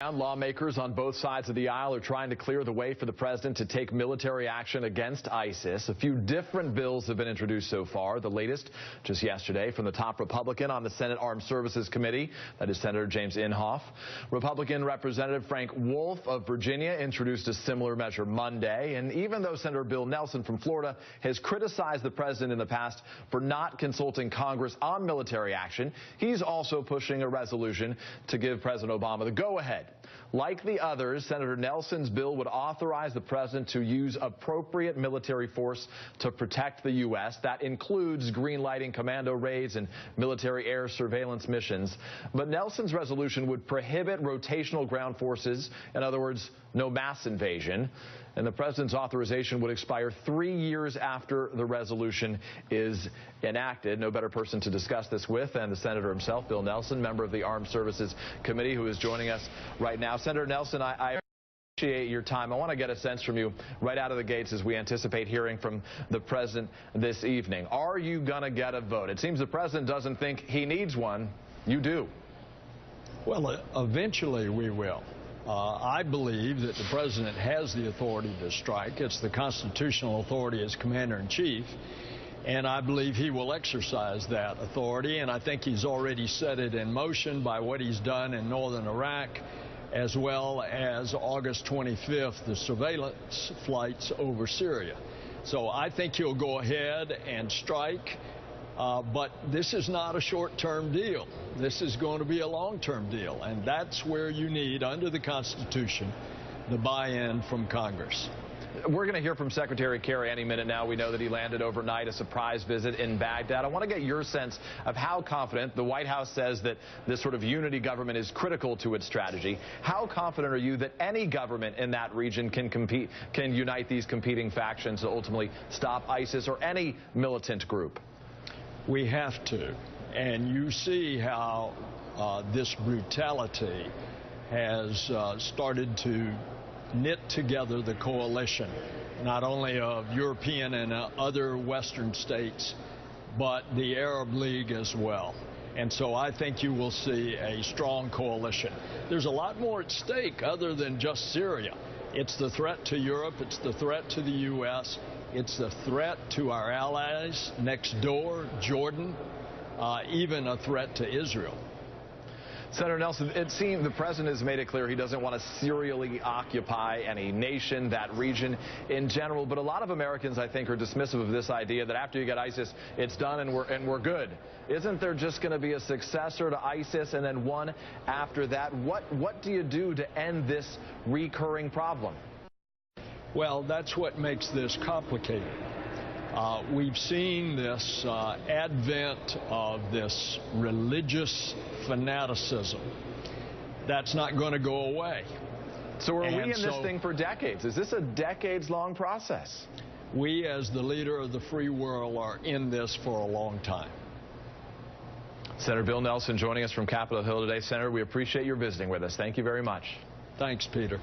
Lawmakers on both sides of the aisle are trying to clear the way for the president to take military action against ISIS. A few different bills have been introduced so far. The latest just yesterday from the top Republican on the Senate Armed Services Committee, that is Senator James Inhofe. Republican Representative Frank Wolf of Virginia introduced a similar measure Monday. And even though Senator Bill Nelson from Florida has criticized the president in the past for not consulting Congress on military action, he's also pushing a resolution to give President Obama the go-ahead. Like the others, Senator Nelson's bill would authorize the president to use appropriate military force to protect the U.S. That includes green-lighting commando raids and military air surveillance missions. But Nelson's resolution would prohibit rotational ground forces, in other words, no mass invasion. And the president's authorization would expire 3 years after the resolution is enacted. No better person to discuss this with than the senator himself, Bill Nelson, member of the Armed Services Committee, who is joining us right now. Senator Nelson, I appreciate your time. I want to get a sense from you right out of the gates as we anticipate hearing from the president this evening. Are you going to get a vote? It seems the president doesn't think he needs one. You do. Well, eventually we will. I believe that the president has the authority to strike. It's the constitutional authority as commander-in-chief, and I believe he will exercise that authority, and I think he's already set it in motion by what he's done in northern Iraq, as well as August 25th, the surveillance flights over Syria. So I think he'll go ahead and strike. But this is not a short-term deal. This is going to be a long-term deal, and that's where you need, under the Constitution, the buy-in from Congress. We're going to hear from Secretary Kerry any minute now. We know that he landed overnight, a surprise visit in Baghdad. I want to get your sense of how confident. The White House says that this sort of unity government is critical to its strategy. How confident are you that any government in that region can unite these competing factions to ultimately stop ISIS or any militant group? We have to, and you see how this brutality has started to knit together the coalition, not only of European and other Western states, but the Arab League as well. And so I think you will see a strong coalition. There's a lot more at stake other than just Syria. It's the threat to Europe, it's the threat to the U.S., it's the threat to our allies next door, Jordan, even a threat to Israel. Senator Nelson, it seems the president has made it clear he doesn't want to serially occupy any nation, that region in general. But a lot of Americans, I think, are dismissive of this idea that after you get ISIS, it's done and we're good. Isn't there just going to be a successor to ISIS and then one after that? What do you do to end this recurring problem? Well, that's what makes this complicated. We've seen this advent of this religious fanaticism. That's not going to go away. So are we in this thing for decades? Is this a decades-long process? We, as the leader of the free world, are in this for a long time. Senator Bill Nelson joining us from Capitol Hill today. Senator, we appreciate your visiting with us. Thank you very much. Thanks, Peter.